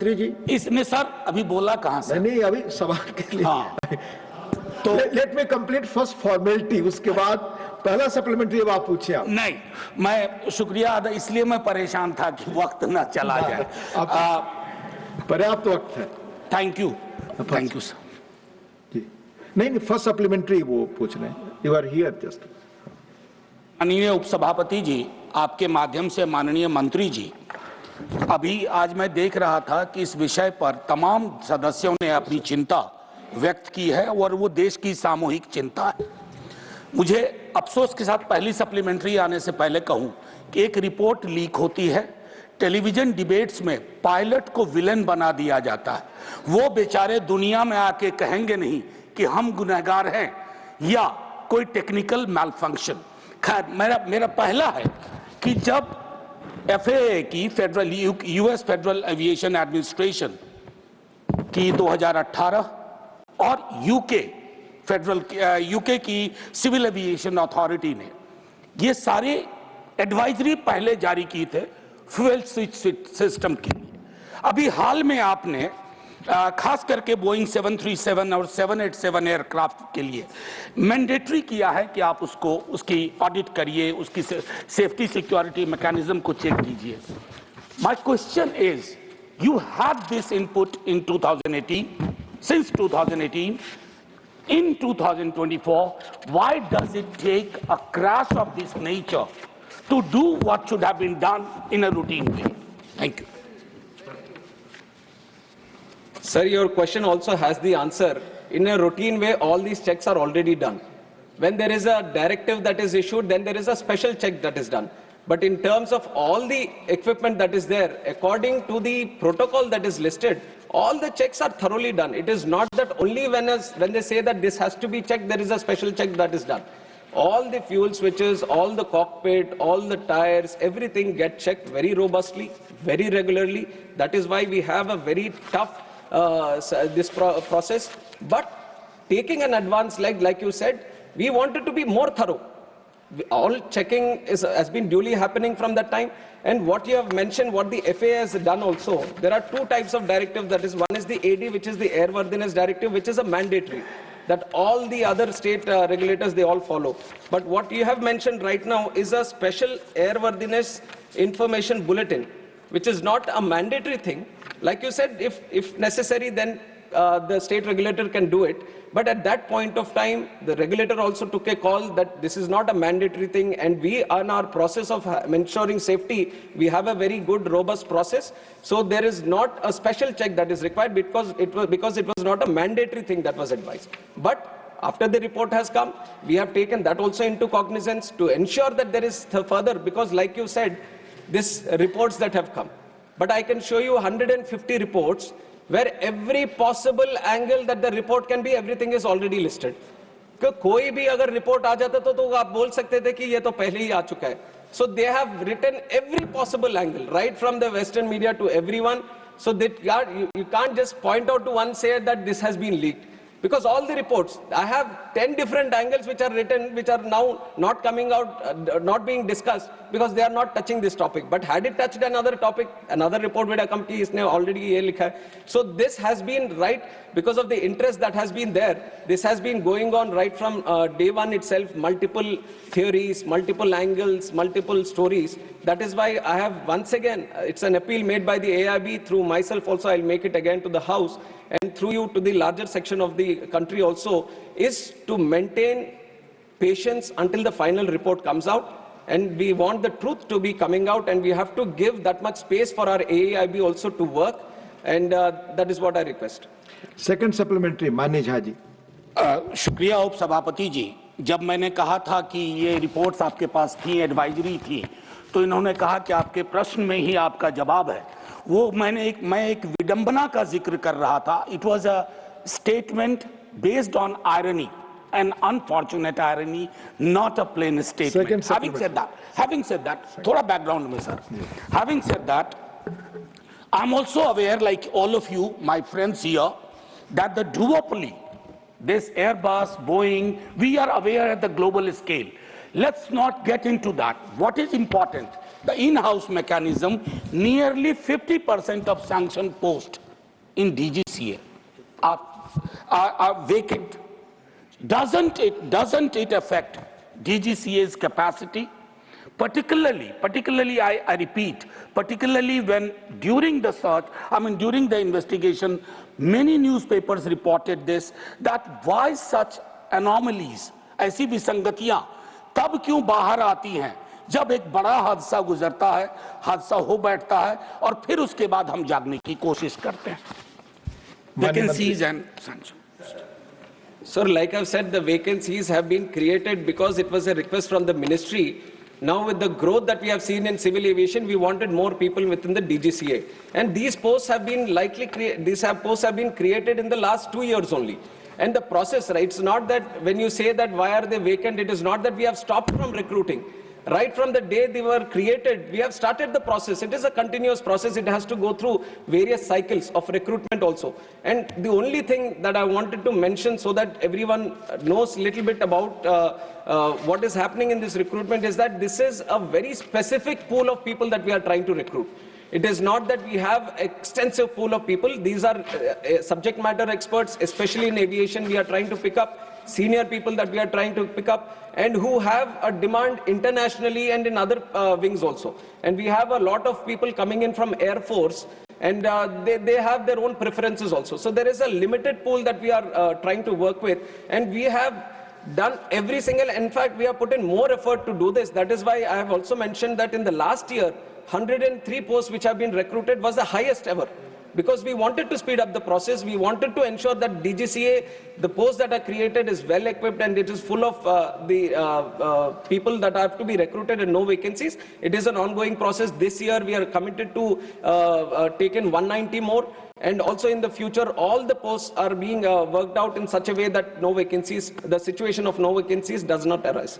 जी इसने सर अभी बोला कहां से? नहीं अभी सवाल के लिए हाँ तो let me complete first formality, उसके बाद पहला सप्लीमेंट्री अब आप पूछे। आप नहीं, मैं शुक्रिया अदा इसलिए मैं परेशान था कि वक्त ना चला जाए। पर्याप्त वक्त है। Thank you sir ji. नहीं फर्स्ट सप्लीमेंट्री वो पूछ रहे हैं। You are here just. माननीय उपसभापति जी, आपके माध्यम से माननीय मंत्री जी, अभी आज मैं देख रहा था कि इस विषय पर तमाम सदस्यों ने अपनी चिंता व्यक्त की है और वो देश की सामूहिक चिंता है। मुझे अफसोस के साथ पहली सप्लीमेंट्री आने से पहले कहूं कि एक रिपोर्ट लीक होती है, टेलीविजन डिबेट्स में पायलट को विलेन बना दिया जाता है। वो बेचारे दुनिया में आके कहेंगे नहीं कि हम गुनहगार हैं या कोई टेक्निकल मैलफंक्शन। खैर मेरा पहला है कि जब FAA की federal US federal aviation administration की 2018 और यूके की सिविल एविएशन अथॉरिटी ने ये सारे एडवाइजरी पहले जारी की थे फ्यूल स्विच सिस्टम के लिए। अभी हाल में आपने खास करके बोइंग 737 और 787 एयरक्राफ्ट के लिए मैंडेटरी किया है कि आप उसकी ऑडिट करिए, उसकी सेफ्टी सिक्योरिटी मैकेनिज्म को चेक कीजिए। My question is, you had this input in 2018, since 2018, in 2024, why does it take a crash of this nature to do what should have been done in a routine way? Thank you. Sir, your question also has the answer. In a routine way, all these checks are already done. When there is a directive that is issued, then there is a special check that is done. But in terms of all the equipment that is there, according to the protocol that is listed, all the checks are thoroughly done. It is not that only when they say that this has to be checked, there is a special check that is done. All the fuel switches, all the cockpit, all the tires, everything get checked very robustly, very regularly. That is why we have a very tough process. But taking an advance like you said, we wanted to be more thorough. All checking has been duly happening from that time. And what you have mentioned, what the FAA has done also, there are two types of directives. That is, one is the AD, which is the Airworthiness Directive, which is a mandatory, that all the other state regulators, they all follow. But what you have mentioned right now is a special airworthiness information bulletin, which is not a mandatory thing. Like you said, if necessary, then the state regulator can do it. But at that point of time, the regulator also took a call that this is not a mandatory thing, and we, in our process of ensuring safety, we have a very good, robust process. So there is not a special check that is required because it was not a mandatory thing that was advised. But after the report has come, we have taken that also into cognizance to ensure that there is further, because like you said, these reports that have come. But I can show you 150 reports where every possible angle that the report can be, everything is already listed. कोई भी अगर report आ जाता तो आप बोल सकते थे कि ये तो पहले ही आ चुका है. So they have written every possible angle, right from the Western media to everyone. So that you can't just point out to one, say that this has been leaked. Because all the reports, I have 10 different angles which are written, which are now not coming out, not being discussed, because they are not touching this topic. But had it touched another topic, another report would have come, ki isne already ye likha hai. So this has been right because of the interest that has been there. This has been going on right from day one itself, multiple theories, multiple angles, multiple stories. That is why I have once again, it's an appeal made by the AIB, through myself also, I'll make it again to the House, and through you to the larger section of the country also, is to maintain patience until the final report comes out. And we want the truth to be coming out, and we have to give that much space for our AIB also to work. And that is what I request. Second supplementary, Manoj Jha ji. शुक्रिया उप सभापति जी। जब मैंने कहा था कि ये reports आपके पास थी, एडवाइजरी थी, तो इन्होंने कहा कि आपके प्रश्न में ही आपका जवाब है। वो मैं एक विडंबना का जिक्र कर रहा था। It was a statement based on irony, an unfortunate irony, not a plain statement. Having said that, thoda background mein sir. Having said that, I'm also aware, like all of you, my friends here, that the duopoly, this Airbus, Boeing, we are aware at the global scale. Let's not get into that. What is important the in-house mechanism, nearly 50% of sanctioned posts in DGCA are vacant. Doesn't it affect DGCA's capacity? Particularly, I repeat, particularly when during the search, during the investigation, many newspapers reported this, that why such anomalies, ऐसी विसंगतियां तब क्यों बाहर आती हैं जब एक बड़ा हादसा गुजरता है, हादसा हो बैठता है और फिर उसके बाद हम जागने की कोशिश करते हैं. Vacancies and sanctions. Sir, like I've said, the vacancies have been created because it was a request from the ministry. Now with the growth that we have seen in civil aviation, we wanted more people within the DGCA. And these posts have been posts have been created in the last 2 years only. And the process, right, it's not that when you say that why are they vacant, it is not that we have stopped from recruiting. Right from the day they were created, we have started the process. It is a continuous process. It has to go through various cycles of recruitment also. And the only thing that I wanted to mention so that everyone knows a little bit about what is happening in this recruitment is that this is a very specific pool of people that we are trying to recruit. It is not that we have extensive pool of people. These are subject matter experts, especially in aviation. We are trying to pick up senior people that we are trying to pick up and who have a demand internationally and in other wings also. And we have a lot of people coming in from Air Force and they have their own preferences also. So there is a limited pool that we are trying to work with, and we have done every single, in fact, we have put in more effort to do this. That is why I have also mentioned that in the last year, 103 posts which have been recruited was the highest ever. Because we wanted to speed up the process, we wanted to ensure that DGCA, the posts that are created is well equipped and it is full of people that have to be recruited and no vacancies. It is an ongoing process. This year we are committed to take in 190 more, and also in the future all the posts are being worked out in such a way that no vacancies, the situation of no vacancies does not arise.